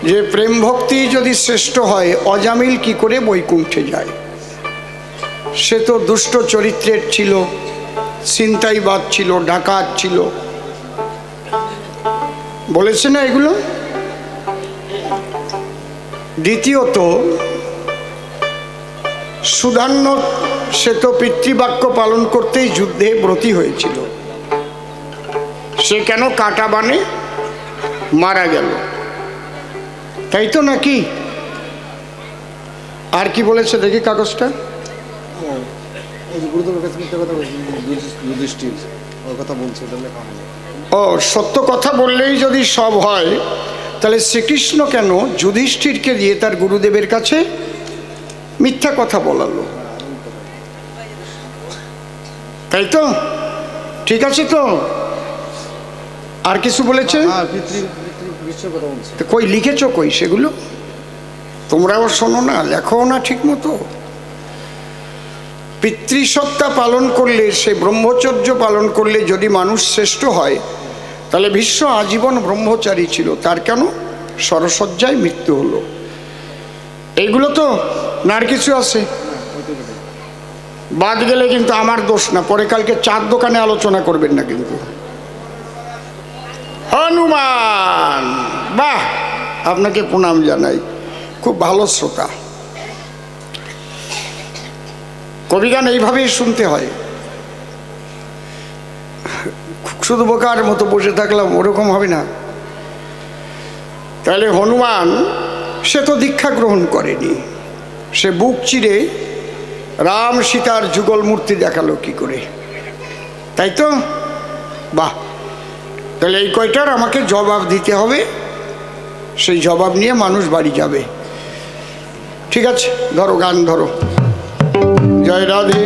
যে প্রেম ভক্তি যদি শ্রেষ্ঠ হয় অজামিল কি করে বৈকুণ্ঠে যায়। সে তো দুষ্ট চরিত্রের ছিল, ছিনতাইবাজ ছিল, ডাকাত ছিল, বলেছে না এগুলো। দ্বিতীয়ত সুধান্য, সে তো পিতৃবাক্য পালন করতেই যুদ্ধে ব্রতী হয়েছিল, সে কেন কাটা বানে মারা গেল, তাই তো নাকি? আর কি বলেছে দেখি কাগজটা। ও, সত্য কথা বললেই যদি সব হয়, তাহলে শ্রীকৃষ্ণ কেন যুধিষ্ঠিরকে দিয়ে তার গুরুদেবের কাছে মিথ্যা কথা বলালো, তাই তো? ঠিক আছে তো? আর কিছু বলেছে? কই লিখেছ, কই সেগুলো? তোমরাও শোনো না, লেখো না ঠিক মতো। পিতৃসত্তা পালন করলে, সে ব্রহ্মচর্য পালন করলে যদি মানুষ শ্রেষ্ঠ হয়, তাহলে ভীষ্ম আজীবন ব্রহ্মচারী ছিল, তার কেন সরসজ্জায় মৃত্যু হলো? এইগুলো তো না, আর কিছু আছে বাদ গেলে কিন্তু আমার দোষ না, পরে কালকে চার দোকানে আলোচনা করবেন না কিন্তু। হনুমান, বাহ, আপনাকে প্রণাম জানাই, খুব ভালো শ্রোতা। কবিগান এইভাবেই শুনতে হয়, শুধু বোকার মতো বসে থাকলাম ওরকম হবে না। তাহলে হনুমান, সে তো দীক্ষা গ্রহণ করেনি, সে বুক চিরে রাম সীতার যুগল মূর্তি দেখালো কি করে, তাই তো? বাহ, তাহলে এই কয়টার আমাকে জবাব দিতে হবে, সেই জবাব নিয়ে মানুষ বাড়ি যাবে। ঠিক আছে, ধরো গান ধরো। জয় রাধে।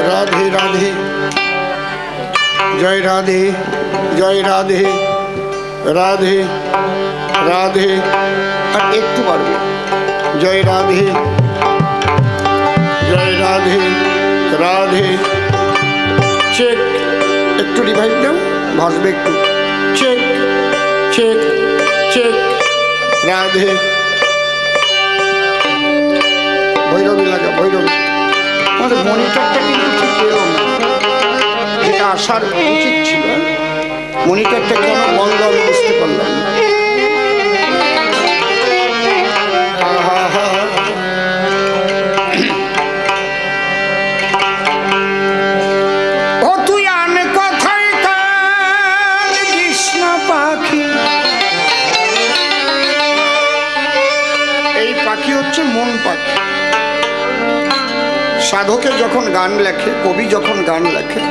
রাধে রাধে, জয় রাধে, জয় রাধে, রাধে রাধে। আর একটু পারবে। জয় রাধে, জয় রাধে, রাধে। চেক, একটু রিভাইভ দাও, ভাসবে একটু। Check check check, Radhe. Bhairavi লাগা, ভৈরবী। আমাদের মনিটরটা কিন্তু ঠিক এলো না, যেটা আসার উচিত ছিল। মনিটরটা কেন বন্ধ আমি বুঝতে পারলাম না। মন পাখি। সাধকে যখন গান লেখে, কবি যখন গান লেখে,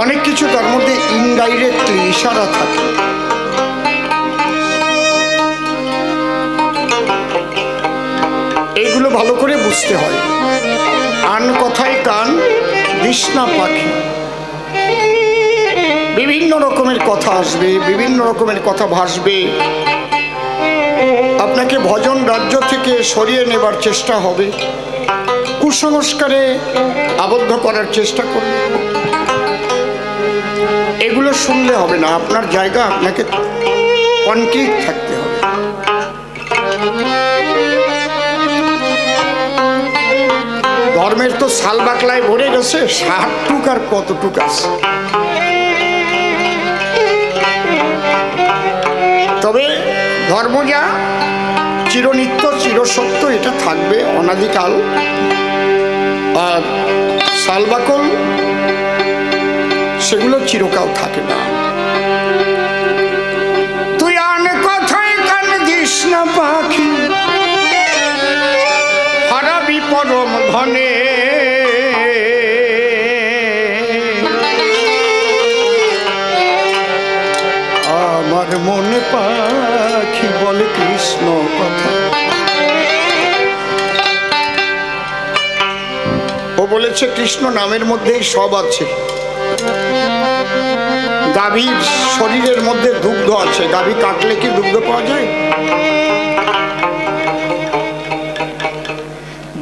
অনেক কিছু তার মধ্যে ইনডাইরেক্টলি ইশারা থাকে। এইগুলো ভালো করে বুঝতে হয়। আন কথায় কান তৃষ্ণা পাখি, বিভিন্ন রকমের কথা আসবে, বিভিন্ন রকমের কথা ভাসবে। আপনাকে ভজন রাজ্য থেকে সরিয়ে নেবার চেষ্টা হবে, কুসংস্কারে আবদ্ধ করার চেষ্টা করবে। এগুলো শুনলে হবে না, আপনার জায়গা আপনাকে কনক্রিট থাকতে হবে। ধর্মের তো সাল বাকলায় ভরে গেছে, 60 টুক আর কতটুক আছে। তবে ধর্ম যা চিরনিত্য চিরসত্য, এটা থাকবে অনাদিকাল। আর সালবাকল সেগুলো চিরকাল থাকে না। তুই আন কথায় কান দিস না পাখি, হারাবি পরম ধনে। আমার মনে পাখি বলে কৃষ্ণ কথা। ও বলেছে কৃষ্ণ নামের মধ্যেই সব আছে। গাভীর শরীরের মধ্যে দুগ্ধ আছে, গাভী কাটলে কি দুগ্ধ পাওয়া যায়?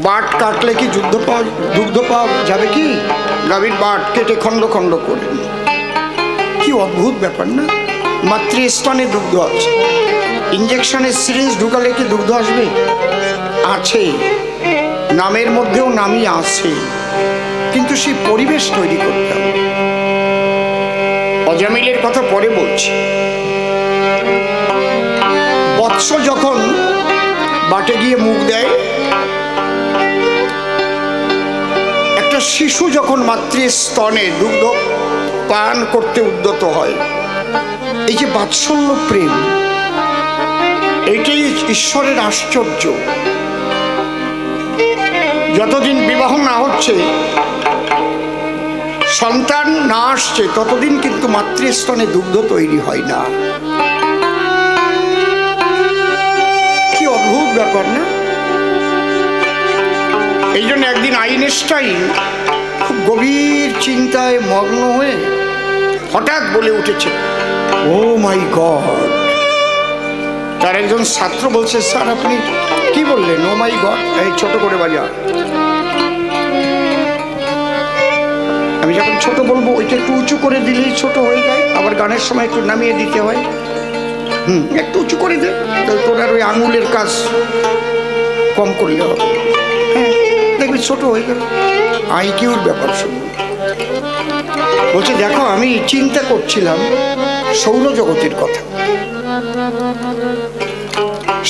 বাট কাটলে কি দুগ্ধ পাওয়া যাবে কি? গাভীর বাট কেটে খণ্ড খণ্ড করে। কি অদ্ভুত ব্যাপার না? মাতৃস্তনে দুগ্ধ আছে, ইঞ্জেকশনের সিরিঞ্জ ঢুকালে কি দুগ্ধ আসবে? আছে, নামের মধ্যেও নামই আছে, কিন্তু সেই পরিবেশ তৈরি করতে হবে। অজামিলের কথা পরে বলছি। বৎস যখন বাটে গিয়ে মুখ দেয়, একটা শিশু যখন মাতৃস্তনে দুগ্ধ পান করতে উদ্যত হয়, এই যে বাৎসল্য প্রেম, এইটাই ঈশ্বরের আশ্চর্য। যতদিন বিবাহ না হচ্ছে, সন্তান না আসছে, ততদিন কিন্তু মাতৃস্তনে দুগ্ধ তৈরি হয় না। কি অদ্ভুত ব্যাপার না? এই জন্য একদিন আইনস্টাইন খুব গভীর চিন্তায় মগ্ন হয়ে হঠাৎ বলে উঠেছে, ও মাই গড। তার একজন ছাত্র বলছে, স্যার আপনি কি বললেন? ও মাই গড, এই ছোট করে বাজা। আমি যখন ছোট বলবো, ওইটা একটু উঁচু করে দিলেই ছোট হয়ে যায়, আবার গানের সময় একটু নামিয়ে দিতে হয়। একটু উঁচু করে দে, তাহলে তোর আর ওই আঙুলের কাজ কম করলে হবে। হ্যাঁ, দেখবি ছোট হয়ে গেল। আইকিউর ব্যাপার শুনুন। বলছে, দেখো আমি চিন্তা করছিলাম সৌরজগতের কথা।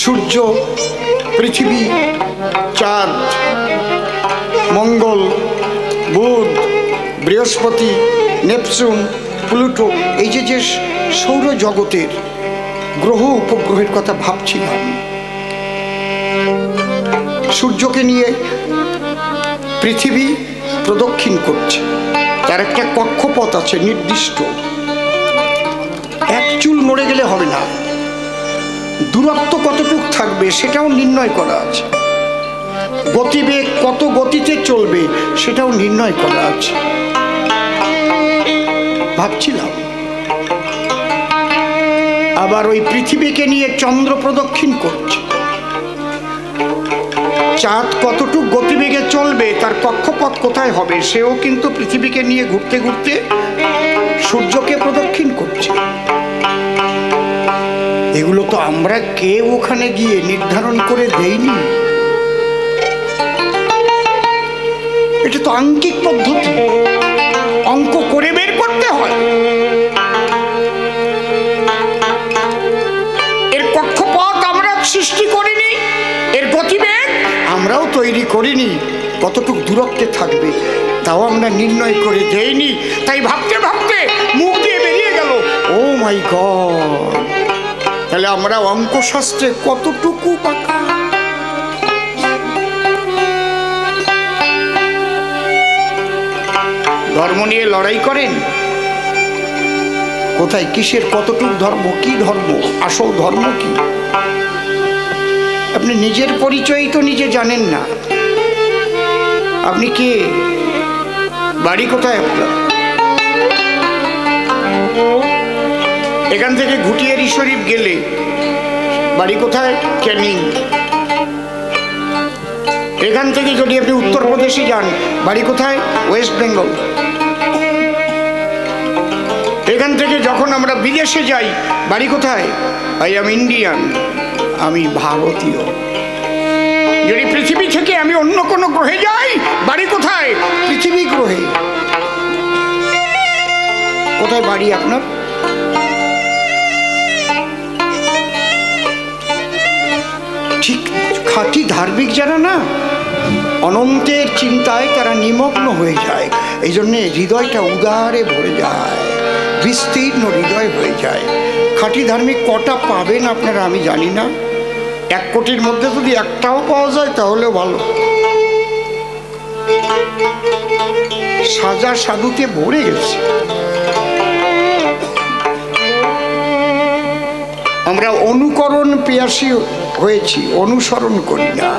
সূর্য, পৃথিবী, চাঁদ, মঙ্গল, বুধ, বৃহস্পতি, নেপচুন, প্লুটো, এই যে সৌরজগতের গ্রহ উপগ্রহের কথা ভাবছিলাম। সূর্যকে নিয়ে পৃথিবী প্রদক্ষিণ করছে, তার একটা কক্ষপথ আছে নির্দিষ্ট। এক চুল নড়ে গেলে হবে না, দূরত্ব কতটুকু থাকবে সেটাও নির্ণয় করা আছে। গতিবেগ কত গতিতে চলবে সেটাও নির্ণয় করা আছে। ভাবছিলাম, আবার ওই পৃথিবীকে নিয়ে চন্দ্র প্রদক্ষিণ করছে, চাঁদ কতটুকু গতিবেগে চলবে, তার কক্ষপথ কোথায় হবে, সেও কিন্তু পৃথিবীকে নিয়ে ঘুরতে ঘুরতে সূর্যকে প্রদক্ষিণ করছে। এগুলো তো আমরা কেউ ওখানে গিয়ে নির্ধারণ করে দেইনি, এটা তো আঙ্কিক পদ্ধতি, অঙ্ক করে বের করতে হয়। এর কক্ষপথ আমরা সৃষ্টি করিনি, এর গতিবেগ আমরাও তৈরি করিনি, কতটুকু দূরত্বে থাকবে তাও আমরা নির্ণয় করে দেইনি। তাই ভাবতে ভাবতে মুখ দিয়ে বেরিয়ে গেল, ও মাই গড। তাহলে আমরা অঙ্কশাস্ত্রে কতটুকু পাকা। ধর্ম নিয়ে লড়াই করেন, কোথায় কিসের কতটুকু ধর্ম, কি ধর্ম, আসল ধর্ম কি? আপনি নিজের পরিচয় তো নিজে জানেন না। আপনি কে? বাড়ি কোথায় আপনার? এখান থেকে ঘুটিয়ারি শরীফ গেলে বাড়ি কোথায়? ক্যানিং। এখান থেকে যদি আপনি উত্তরপ্রদেশে যান, বাড়ি কোথায়? ওয়েস্ট বেঙ্গল। এখান থেকে যখন আমরা বিদেশে যাই, বাড়ি কোথায়? আই এম ইন্ডিয়ান, আমি ভারতীয়। যদি পৃথিবী থেকে আমি অন্য কোনো গ্রহে যাই, বাড়ি কোথায়? পৃথিবী গ্রহে। কোথায় বাড়ি আপনার? ঠিক খাঁটি ধার্মিক যারা না, অনন্তের চিন্তায় তারা নিমগ্ন হয়ে যায়, এই জন্যে হৃদয়টা উদারে ভরে যায়, বিস্তীর্ণ হৃদয় হয়ে যায়। খাঁটি ধার্মিক কটা পাবেন আপনারা আমি জানি না, 1 কোটির মধ্যে যদি একটাও পাওয়া যায় তাহলেও ভালো। সাজা সাধুতে ভরে গেছে। আমরা অনুকরণ পেয়াসী হয়েছি, অনুসরণ করি না।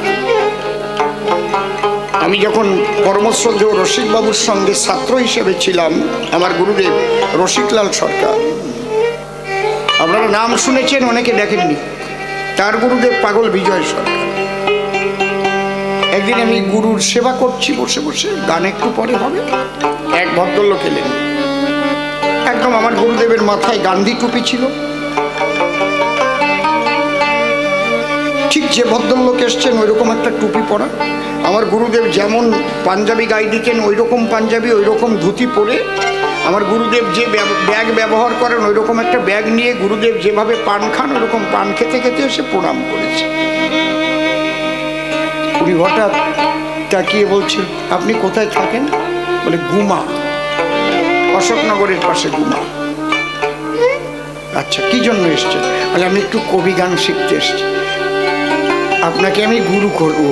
আমি যখন পরমশ্রদ্ধেয় রসিকবাবুর সঙ্গে ছাত্র হিসেবে ছিলাম, আমার গুরুদেব রসিকলাল সরকার, আপনারা নাম শুনেছেন, অনেকে দেখেননি, তার গুরুদেব পাগল বিজয় সরকার। একদিন আমি গুরুর সেবা করছি বসে বসে, গান একটু পরে হবে, এক ভদ্রলোক এলেন। একদম আমার গুরুদেবের মাথায় গান্ধী টুপি ছিল, ঠিক যে ভদ্রলোক এসছেন ওই রকম একটা টুপি পরা। আমার গুরুদেব যেমন পাঞ্জাবি গায়ে দিতেন ওই রকম পাঞ্জাবি, ওই রকম ধুতি পরে, আমার গুরুদেব যে ব্যাগ ব্যবহার করেন ওই রকম একটা ব্যাগ নিয়ে গুরুদেব যেভাবে পান খান ওই রকম পান খেতে খেতে এসে প্রণাম করেছে। উনি হঠাৎ তাকিয়ে বলছেন, আপনি কোথায় থাকেন? বলে গুমা, অশোকনগরের পাশে গুমা। আচ্ছা, কি জন্য এসছেন? বলে আমি একটু কবি গান শিখতে এসছি, আপনাকে আমি গুরু করবো।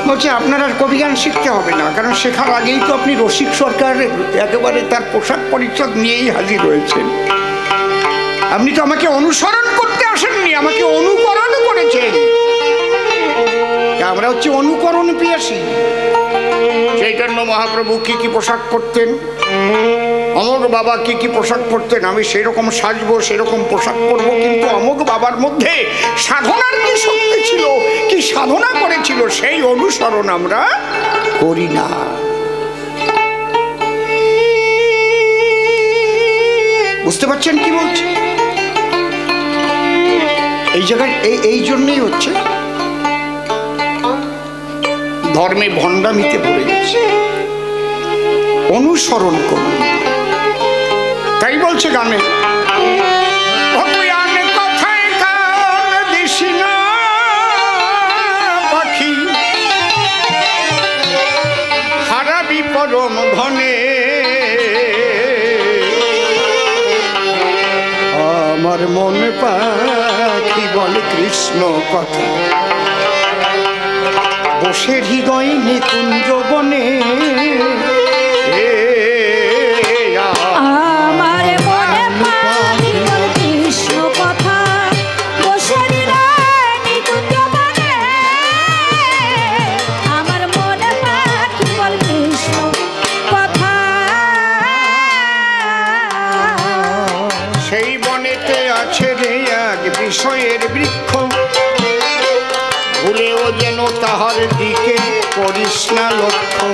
বলছে আপনার আর কবি গান শিখতে হবে না, কারণ শেখার আগেই তো আপনি রসিক সরকার একেবারে তার পোশাক পরিচ্ছদ নিয়েই হাজির হয়েছেন। আপনি তো আমাকে অনুসরণ করতে আসেননি, আমাকে অনুকরণ করেছেন। আমরা হচ্ছে অনুকরণ পিয়াসী। চৈতন্য মহাপ্রভু কি কি পোশাক পরতেন, অমোঘ বাবা কি কি পোশাক পরতেন, আমি সেরকম সাজবো, সেরকম পোশাক পরবো, কিন্তু অমোঘ বাবার মধ্যে সাধনার কি শক্তি ছিল, কি সাধনা করেছিল, সেই অনুসরণ আমরা করি না। বুঝতে পারছেন কি বলছি? এই জায়গায় এই জন্যই হচ্ছে ধর্মে ভণ্ডামিতে ভরে গেছে। অনুসরণ করুন, তাই বলছে গানে, পাখি হারাবি পরম ধনে, আমার মন পাখি বলে কৃষ্ণ কথা, বসে হৃদয় নিকুঞ্জ বনে। সেই বনেতে আছে রে এক বিষয়ের বৃক্ষ, ভুলেও যেন তাহার দিকে করিস না লক্ষ্য,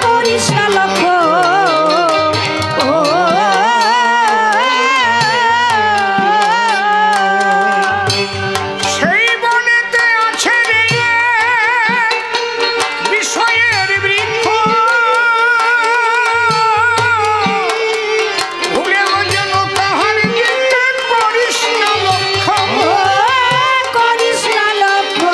করিস না লক্ষ্য। সেই বনেতে আছে রে বিষয়ের বৃক্ষ, ভুলেও যেন তাহার দিকে করিস না লক্ষ্য, করিস না লক্ষ্য।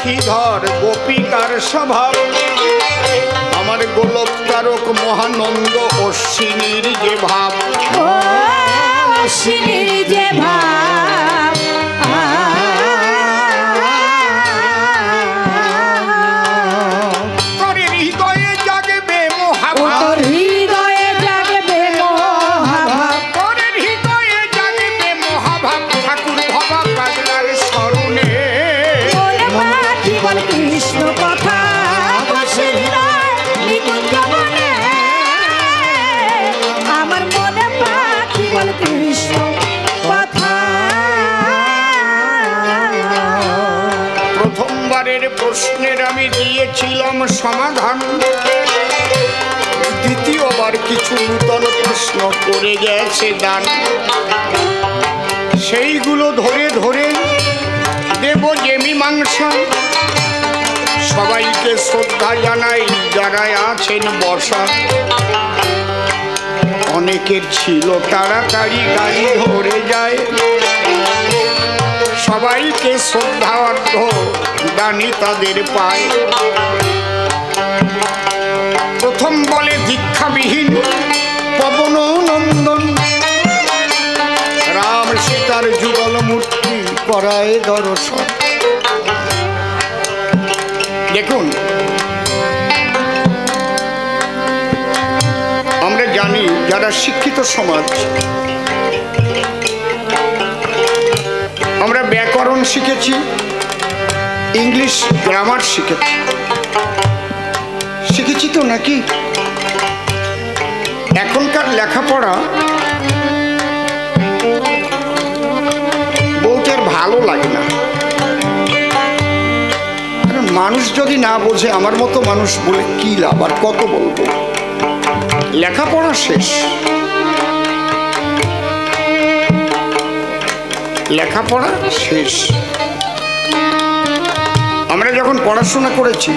পাখিধর গোপিকার স্বভাব, আমার গোলক তারক মহানন্দ অশ্বিনীর যে ভাব, অশ্বিনীর যে ভাব, তোর হৃদয়ে জাগবে মহাভাব, হৃদয়ে জাগবে মহাভাব, তোর হৃদয়ে জাগবে মহাভাব, ঠাকুর ভবা পাগলার স্মরণে মনে পাখি বল কৃষ্ণ কথা, বাঁশির হৃদয় নিকুঞ্জ বনে, আমার মনে পাখি বল কৃষ্ণ কথা। প্রথমবারের প্রশ্নের আমি দিয়েছিলাম সমাধান, দ্বিতীয়বার কিছু নূতন প্রশ্ন করে গেছে দান, সেইগুলো ধরে ধরে দেব যে মীমাংসা। সবাইকে শ্রদ্ধা জানাই যারা আছেন বসা, অনেকের ছিল তাড়াতাড়ি গাড়ি ধরে যায়, সবাইকে শ্রদ্ধা অর্ধ দানি তাদের পায়। প্রথম বলে দীক্ষাবিহীন পবন নন্দন, রাম সীতার যুগল মূর্তি করায় দর্শন। দেখুন, আমরা জানি যারা শিক্ষিত সমাজ, আমরা ব্যাকরণ শিখেছি, ইংলিশ গ্রামার শিখেছি তো নাকি? এখনকার লেখাপড়া বলতে আর ভালো লাগে না, মানুষ যদি না বোঝে, আমার মতো মানুষ বলে কি লাভ, আর কত বলবো? লেখাপড়া শেষ, লেখাপড়া শেষ। আমরা যখন পড়াশোনা করেছি,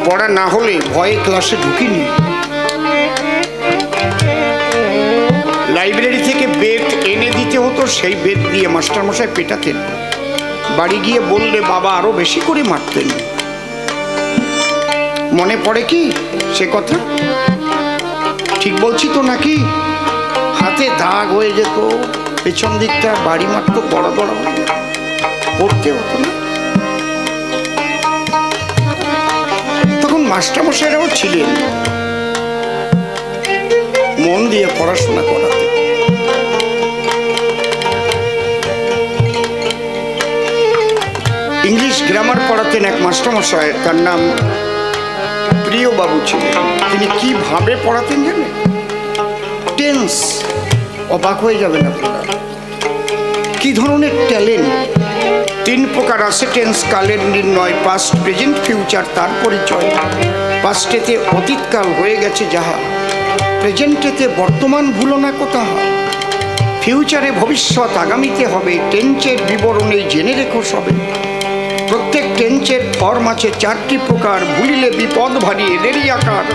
পড়া না হলে ভয়ে ক্লাসে ঢুকিনি। লাইব্রেরি থেকে বেদ এনে দিতে হতো, সেই বেদ দিয়ে মাস্টারমশাই পেটাতেন, বাড়ি গিয়ে বললে বাবা আরো বেশি করে মারতেন। মনে পড়ে কি সে কথা? ঠিক বলছি তো নাকি? হাতে দাগ হয়ে যেত, পেছন দিকটা বাড়ি মারতো, বড় বড় পড়তে হতো না। তখন মাস্টারমশাইরাও ছিলেন, মন দিয়ে পড়াশোনা করাতে। ইংলিশ গ্রামার পড়াতেন এক মাস্টারমশাই, তার নাম প্রিয় বাবু ছিলেন। তিনি কিভাবে পড়াতেন জানেন? টেন্স, অবাক হয়ে যাবেন আপনারা, কি ধরনের ট্যালেন্ট। 3 প্রকার আছে টেন্স: কালের নির্ণয়, পাস্ট, প্রেজেন্ট, ফিউচার তার পরিচয়। পাস্টেতে অতীতকাল হয়ে গেছে যাহা, প্রেজেন্টেতে বর্তমান ভুলো না কোথাহা, ফিউচারে ভবিষ্যৎ আগামীতে হবে, টেন্সের বিবরণে জেনে রেখো সবে। প্রত্যেক টেন্সের ফর্ম আছে 4টি প্রকার, ভুলিলে বিপদ ভারী এদেরই আকার।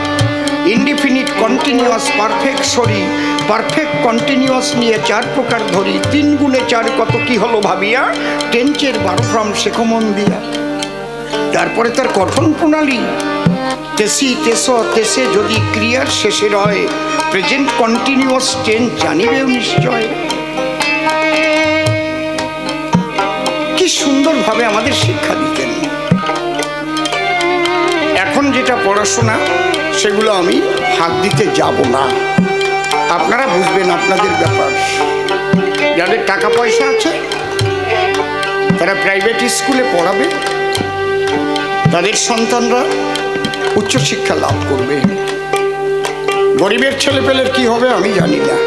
Indefinite, continuous, perfect, sorry perfect, continuous নিয়ে 4 প্রকার ধরি। 3 গুণে 4 কত কি হলো ভাবিয়া, টেন্সের 12 ফর্ম শেখো মন দিয়া। তারপরে তার গঠন প্রণালী, তেসি, তেস, তেসে যদি ক্রিয়ার শেষে রয়, প্রেজেন্ট কন্টিনিউয়াস টেন্স জানিবেও নিশ্চয়। কি সুন্দরভাবে আমাদের শিক্ষা দিতেন। এখন যেটা পড়াশোনা, সেগুলো আমি হাত দিতে যাব না, আপনারা বুঝবেন, আপনাদের ব্যাপার। যাদের টাকা পয়সা আছে তারা প্রাইভেট স্কুলে পড়াবে, তাদের সন্তানরা উচ্চশিক্ষা লাভ করবে। গরিবের ছেলেপেলের কি হবে আমি জানি না।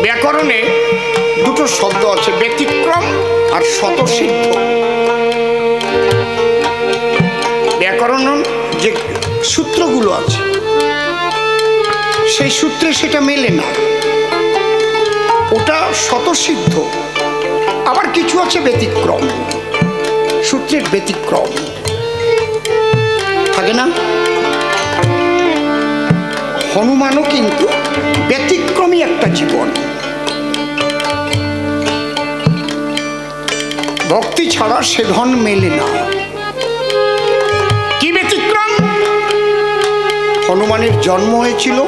ব্যাকরণে 2টো শব্দ আছে, ব্যতিক্রম আর স্বতঃসিদ্ধ। ব্যাকরণ যে সূত্রগুলো আছে, সেই সূত্রে সেটা মেলে না, ওটা স্বতঃসিদ্ধ। আবার কিছু আছে ব্যতিক্রম, সূত্রের ব্যতিক্রম থাকে যাবে না? হনুমানও কিন্তু ব্যতিক্রমী একটা জীবন। ভক্তি ছাড়া সে ধন মেলে না। কি ব্যতিক্রম? হনুমানের জন্ম হয়েছিল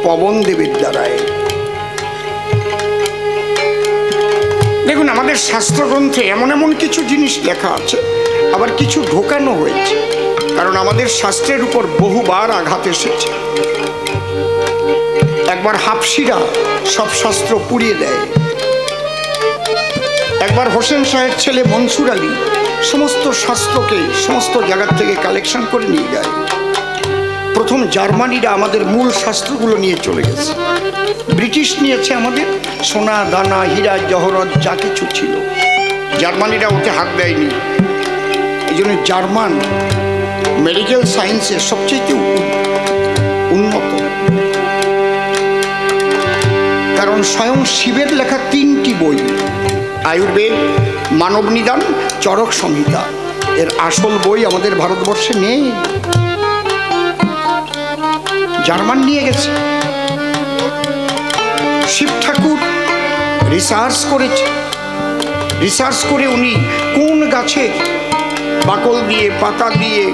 পবন দেবের দ্বারায়। দেখুন, আমাদের শাস্ত্রগ্রন্থে এমন এমন কিছু জিনিস লেখা আছে, আবার কিছু ঢোকানো হয়েছে, কারণ আমাদের শাস্ত্রের উপর বহুবার আঘাত এসেছে। একবার হাফসিরা সব শাস্ত্র পুড়িয়ে দেয়, একবার হোসেন শাহের ছেলে মনসুর আলী সমস্ত শাস্ত্রকে সমস্ত জায়গার থেকে কালেকশন করে নিয়ে যায়। প্রথম জার্মানিরা আমাদের মূল শাস্ত্রগুলো নিয়ে চলে গেছে, ব্রিটিশ নিয়েছে আমাদের সোনা দানা হীরা জহরত যা কিছু ছিল, জার্মানিরা ওতে হাত দেয়নি। এই জন্য জার্মান মেডিকেল সায়েন্সের সবচেয়ে উন্নত, কারণ স্বয়ং শিবের লেখা 3টি বই, আয়ুর্বেদ, মানব নিদান, চরক সংহিতা, এর আসল বই আমাদের ভারতবর্ষে নেই, জার্মান নিয়ে গেছে। শিব ঠাকুর রিসার্চ করেছে, রিসার্চ করে উনি কোন গাছে বাকল দিয়ে, পাতা দিয়ে,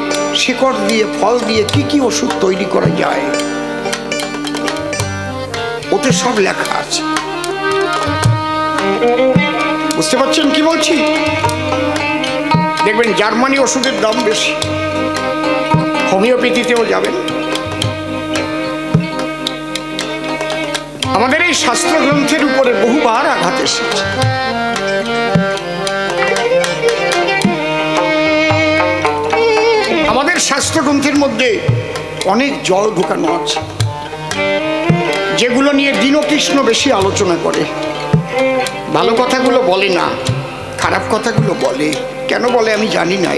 শিকড় দিয়ে, ফল দিয়ে কি কি ওষুধ তৈরি করা যায়, ওতে সব লেখা আছে। বুঝতে পারছেন কি বলছি? দেখবেন জার্মানি ওষুধের দাম বেশি, হোমিওপ্যাথিতেও যাবেন। আমাদের এই শাস্ত্র গ্রন্থের উপরে বহুবার আঘাত এসেছে। আমাদের শাস্ত্র গ্রন্থের মধ্যে অনেক জল ঢোকানো আছে, যেগুলো নিয়ে দীনকৃষ্ণ বেশি আলোচনা করে। ভালো কথাগুলো বলে না, খারাপ কথাগুলো বলে। কেন বলে আমি জানি না।